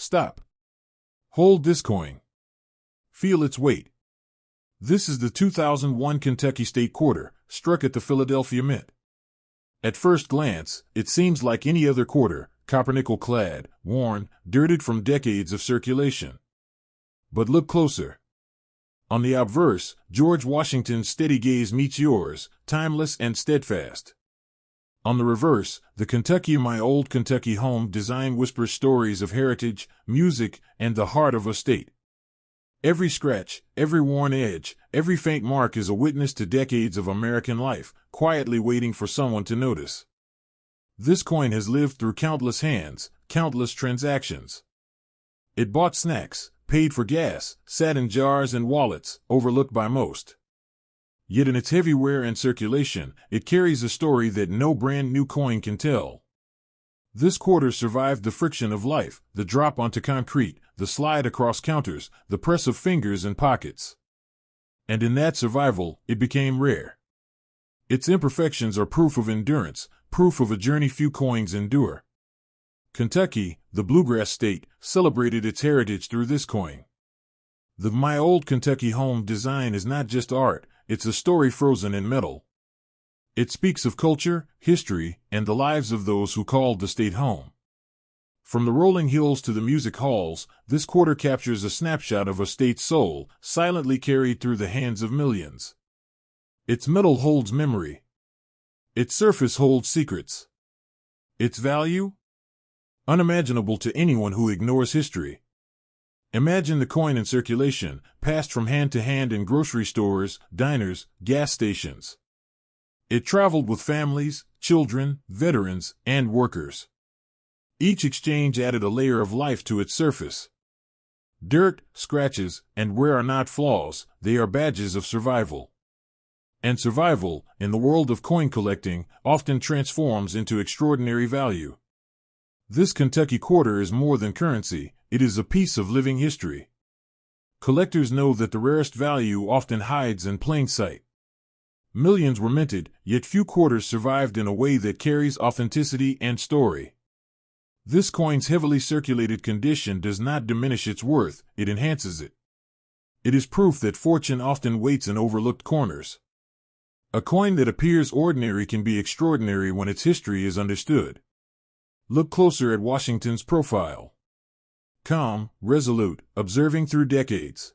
Stop. Hold this coin. Feel its weight. This is the 2001 Kentucky State Quarter, struck at the Philadelphia Mint. At first glance, it seems like any other quarter, copper-nickel clad, worn, dirtied from decades of circulation. But look closer. On the obverse, George Washington's steady gaze meets yours, timeless and steadfast. On the reverse, the Kentucky My Old Kentucky Home design whispers stories of heritage, music, and the heart of a state. Every scratch, every worn edge, every faint mark is a witness to decades of American life, quietly waiting for someone to notice. This coin has lived through countless hands, countless transactions. It bought snacks, paid for gas, sat in jars and wallets, overlooked by most. Yet in its heavy wear and circulation, it carries a story that no brand new coin can tell. This quarter survived the friction of life, the drop onto concrete, the slide across counters, the press of fingers and pockets. And in that survival, it became rare. Its imperfections are proof of endurance, proof of a journey few coins endure. Kentucky, the bluegrass state, celebrated its heritage through this coin. The My Old Kentucky Home design is not just art, it's a story frozen in metal. It speaks of culture, history, and the lives of those who called the state home. From the rolling hills to the music halls, this quarter captures a snapshot of a state's soul, silently carried through the hands of millions. Its metal holds memory. Its surface holds secrets. Its value? Unimaginable to anyone who ignores history. Imagine the coin in circulation, passed from hand to hand in grocery stores, diners, gas stations. It traveled with families, children, veterans, and workers. Each exchange added a layer of life to its surface. Dirt, scratches, and where are not flaws, they are badges of survival. And survival, in the world of coin collecting, often transforms into extraordinary value. This Kentucky quarter is more than currency, it is a piece of living history. Collectors know that the rarest value often hides in plain sight. Millions were minted, yet few quarters survived in a way that carries authenticity and story. This coin's heavily circulated condition does not diminish its worth, it enhances it. It is proof that fortune often waits in overlooked corners. A coin that appears ordinary can be extraordinary when its history is understood. Look closer at Washington's profile. Calm, resolute, observing through decades.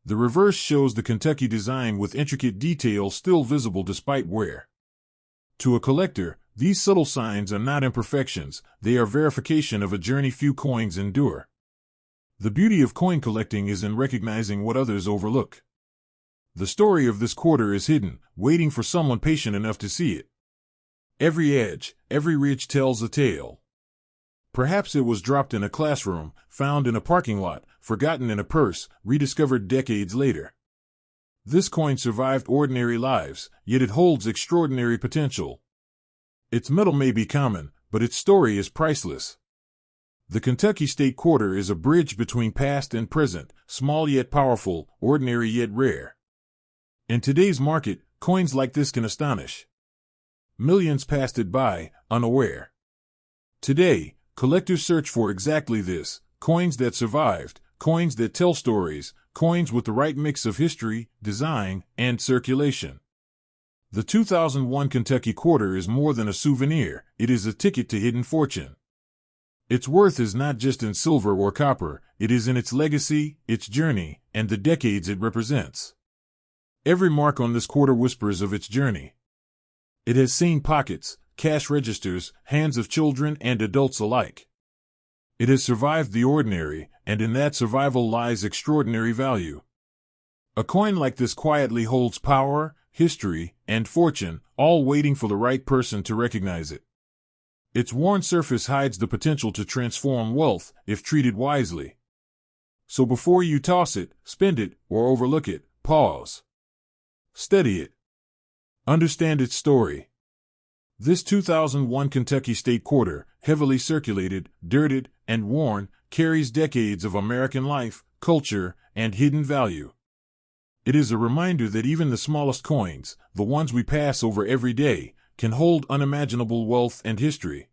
The reverse shows the Kentucky design with intricate details still visible despite wear. To a collector, these subtle signs are not imperfections, they are verification of a journey few coins endure. The beauty of coin collecting is in recognizing what others overlook. The story of this quarter is hidden, waiting for someone patient enough to see it. Every edge, every ridge tells a tale. Perhaps it was dropped in a classroom, found in a parking lot, forgotten in a purse, rediscovered decades later. This coin survived ordinary lives, yet it holds extraordinary potential. Its metal may be common, but its story is priceless. The Kentucky State Quarter is a bridge between past and present, small yet powerful, ordinary yet rare. In today's market, coins like this can astonish. Millions passed it by, unaware. Today, collectors search for exactly this, coins that survived, coins that tell stories, coins with the right mix of history, design, and circulation. The 2001 Kentucky Quarter is more than a souvenir, it is a ticket to hidden fortune. Its worth is not just in silver or copper, it is in its legacy, its journey, and the decades it represents. Every mark on this quarter whispers of its journey. It has seen pockets, cash registers, hands of children and adults alike. It has survived the ordinary, and in that survival lies extraordinary value. A coin like this quietly holds power, history, and fortune, all waiting for the right person to recognize it. Its worn surface hides the potential to transform wealth, if treated wisely. So before you toss it, spend it, or overlook it, pause. Study it. Understand its story. This 2001 Kentucky State Quarter, heavily circulated, dirtied, and worn, carries decades of American life, culture, and hidden value. It is a reminder that even the smallest coins, the ones we pass over every day, can hold unimaginable wealth and history.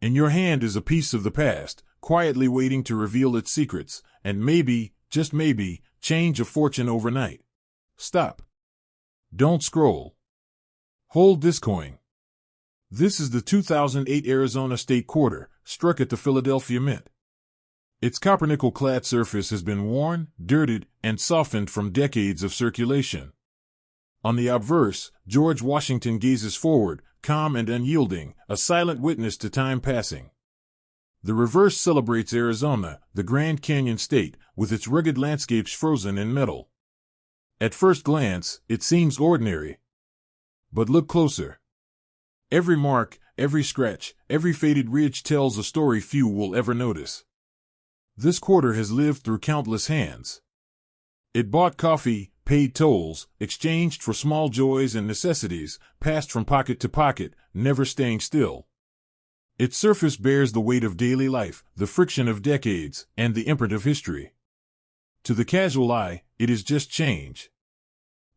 In your hand is a piece of the past, quietly waiting to reveal its secrets, and maybe, just maybe, change a fortune overnight. Stop. Don't scroll. Hold this coin. This is the 2008 Arizona State Quarter, struck at the Philadelphia Mint. Its copper-nickel-clad surface has been worn, dirtied, and softened from decades of circulation. On the obverse, George Washington gazes forward, calm and unyielding, a silent witness to time passing. The reverse celebrates Arizona, the Grand Canyon state, with its rugged landscapes frozen in metal. At first glance, it seems ordinary. But look closer. Every mark, every scratch, every faded ridge tells a story few will ever notice. This quarter has lived through countless hands. It bought coffee, paid tolls, exchanged for small joys and necessities, passed from pocket to pocket, never staying still. Its surface bears the weight of daily life, the friction of decades, and the imprint of history. To the casual eye, it is just change.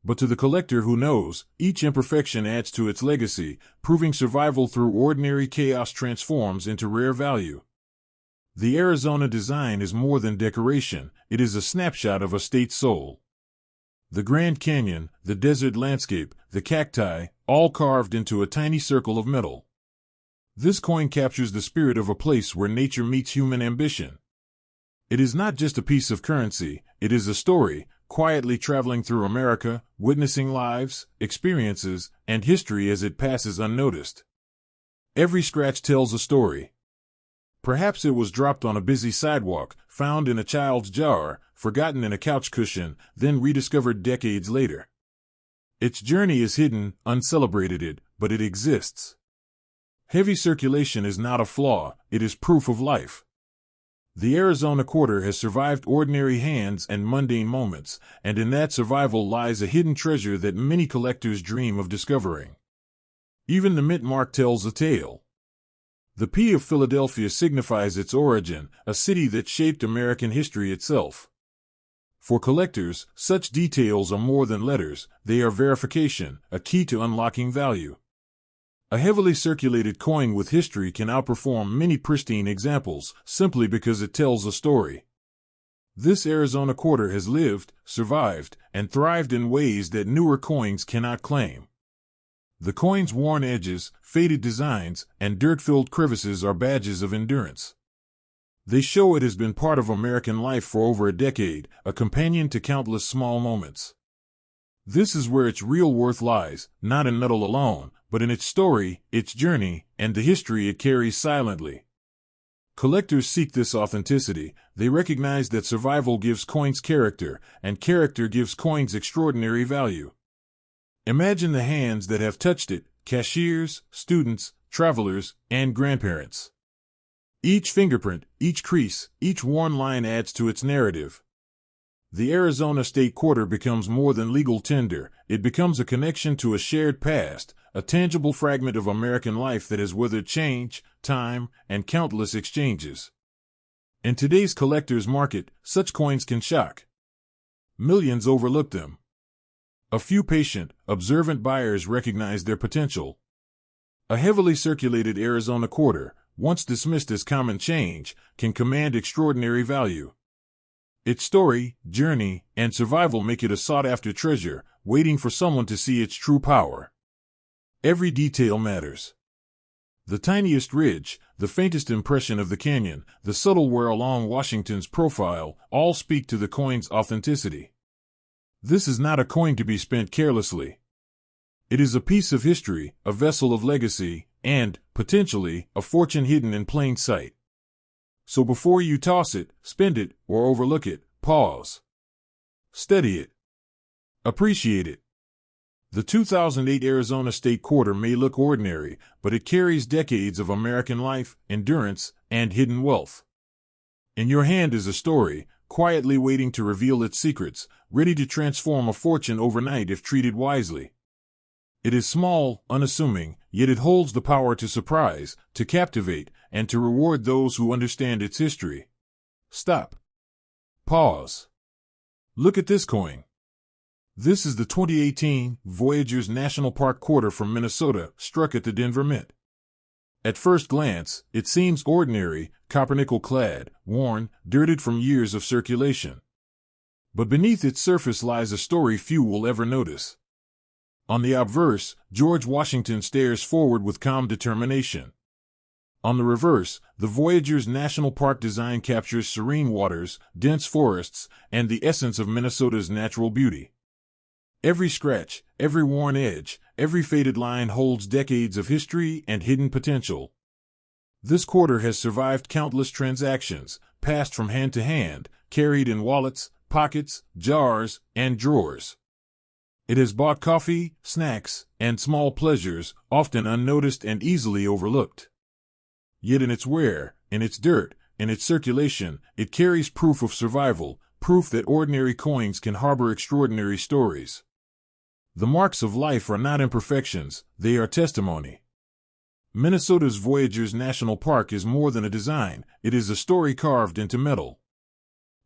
But to the collector who knows, each imperfection adds to its legacy, proving survival through ordinary chaos transforms into rare value. The Arizona design is more than decoration, it is a snapshot of a state's soul. The Grand Canyon, the desert landscape, the cacti, all carved into a tiny circle of metal. This coin captures the spirit of a place where nature meets human ambition. It is not just a piece of currency, it is a story, quietly traveling through America, witnessing lives, experiences, and history as it passes unnoticed. Every scratch tells a story. Perhaps it was dropped on a busy sidewalk, found in a child's jar, forgotten in a couch cushion, then rediscovered decades later. Its journey is hidden, uncelebrated, but it exists. Heavy circulation is not a flaw, it is proof of life. The Arizona Quarter has survived ordinary hands and mundane moments, and in that survival lies a hidden treasure that many collectors dream of discovering. Even the mint mark tells a tale. The P of Philadelphia signifies its origin, a city that shaped American history itself. For collectors, such details are more than letters, they are verification, a key to unlocking value. A heavily circulated coin with history can outperform many pristine examples, simply because it tells a story. This Arizona Quarter has lived, survived, and thrived in ways that newer coins cannot claim. The coin's worn edges, faded designs, and dirt-filled crevices are badges of endurance. They show it has been part of American life for over a decade, a companion to countless small moments. This is where its real worth lies, not in metal alone, but in its story, its journey, and the history it carries silently. Collectors seek this authenticity. They recognize that survival gives coins character, and character gives coins extraordinary value. Imagine the hands that have touched it, cashiers, students, travelers, and grandparents. Each fingerprint, each crease, each worn line adds to its narrative. The Arizona State Quarter becomes more than legal tender, it becomes a connection to a shared past, a tangible fragment of American life that has weathered change, time, and countless exchanges. In today's collector's market, such coins can shock. Millions overlook them. A few patient, observant buyers recognize their potential. A heavily circulated Arizona Quarter, once dismissed as common change, can command extraordinary value. Its story, journey, and survival make it a sought-after treasure, waiting for someone to see its true power. Every detail matters. The tiniest ridge, the faintest impression of the canyon, the subtle wear along Washington's profile, all speak to the coin's authenticity. This is not a coin to be spent carelessly. It is a piece of history, a vessel of legacy, and, potentially, a fortune hidden in plain sight. So before you toss it, spend it, or overlook it, pause. Study it. Appreciate it. The 2008 Arizona State Quarter may look ordinary, but it carries decades of American life, endurance, and hidden wealth. In your hand is a story, quietly waiting to reveal its secrets, ready to transform a fortune overnight if treated wisely. It is small, unassuming, yet it holds the power to surprise, to captivate, and to reward those who understand its history. Stop. Pause. Look at this coin. This is the 2018 Voyageurs National Park Quarter from Minnesota, struck at the Denver Mint. At first glance, it seems ordinary, copper-nickel clad, worn, dirtied from years of circulation. But beneath its surface lies a story few will ever notice. On the obverse, George Washington stares forward with calm determination. On the reverse, the Voyageurs National Park design captures serene waters, dense forests, and the essence of Minnesota's natural beauty. Every scratch, every worn edge, every faded line holds decades of history and hidden potential. This quarter has survived countless transactions, passed from hand to hand, carried in wallets, pockets, jars, and drawers. It has bought coffee, snacks, and small pleasures, often unnoticed and easily overlooked. Yet in its wear, in its dirt, in its circulation, it carries proof of survival, proof that ordinary coins can harbor extraordinary stories. The marks of life are not imperfections, they are testimony. Minnesota's Voyageurs National Park is more than a design, it is a story carved into metal.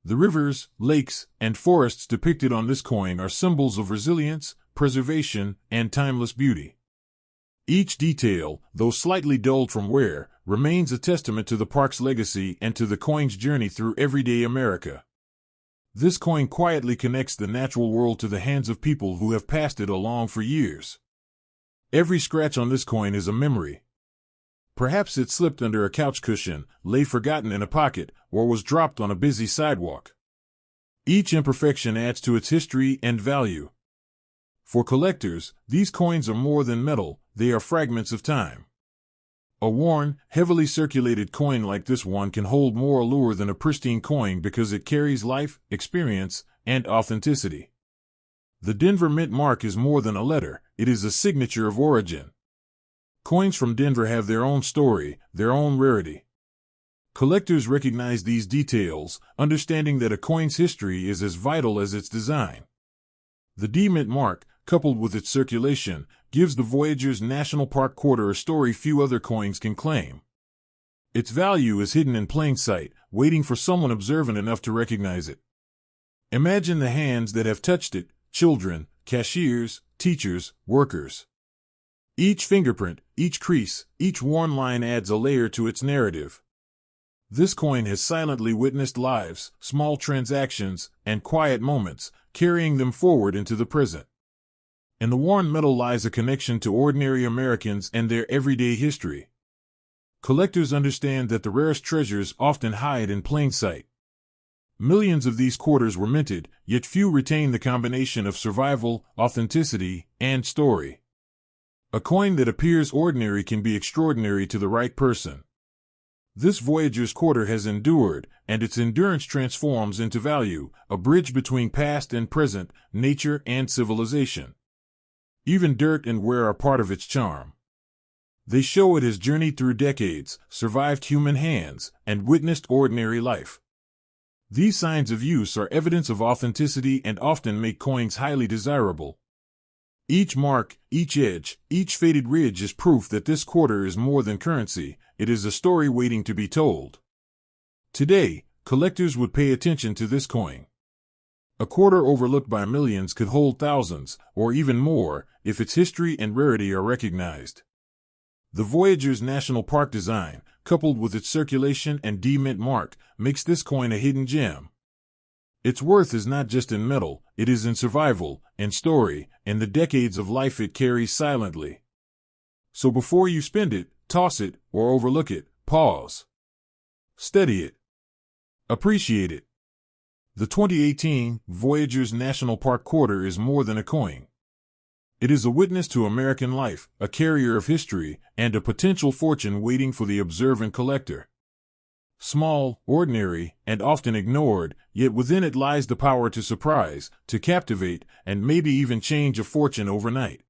The rivers, lakes, and forests depicted on this coin are symbols of resilience, preservation, and timeless beauty. Each detail, though slightly dulled from wear, remains a testament to the park's legacy and to the coin's journey through everyday America. This coin quietly connects the natural world to the hands of people who have passed it along for years. Every scratch on this coin is a memory. Perhaps it slipped under a couch cushion, lay forgotten in a pocket, or was dropped on a busy sidewalk. Each imperfection adds to its history and value. For collectors, these coins are more than metal, they are fragments of time. A worn, heavily circulated coin like this one can hold more allure than a pristine coin because it carries life, experience, and authenticity. The Denver Mint mark is more than a letter, it is a signature of origin. Coins from Denver have their own story, their own rarity. Collectors recognize these details, understanding that a coin's history is as vital as its design. The D-Mint mark, coupled with its circulation, gives the Voyageurs National Park Quarter a story few other coins can claim. Its value is hidden in plain sight, waiting for someone observant enough to recognize it. Imagine the hands that have touched it, children, cashiers, teachers, workers. Each fingerprint, each crease, each worn line adds a layer to its narrative. This coin has silently witnessed lives, small transactions, and quiet moments, carrying them forward into the present. In the worn metal lies a connection to ordinary Americans and their everyday history. Collectors understand that the rarest treasures often hide in plain sight. Millions of these quarters were minted, yet few retain the combination of survival, authenticity, and story. A coin that appears ordinary can be extraordinary to the right person. This Voyageurs Quarter has endured, and its endurance transforms into value, a bridge between past and present, nature and civilization. Even dirt and wear are part of its charm. They show it has journeyed through decades, survived human hands, and witnessed ordinary life. These signs of use are evidence of authenticity and often make coins highly desirable. Each mark, each edge, each faded ridge is proof that this quarter is more than currency, it is a story waiting to be told. Today, collectors would pay attention to this coin. A quarter overlooked by millions could hold thousands, or even more, if its history and rarity are recognized. The Voyageurs National Park design, coupled with its circulation and D-Mint mark, makes this coin a hidden gem. Its worth is not just in metal, it is in survival, in story, and the decades of life it carries silently. So before you spend it, toss it, or overlook it, pause. Study it. Appreciate it. The 2018 Voyageurs National Park Quarter is more than a coin. It is a witness to American life, a carrier of history, and a potential fortune waiting for the observant collector. Small, ordinary, and often ignored, yet within it lies the power to surprise, to captivate, and maybe even change a fortune overnight.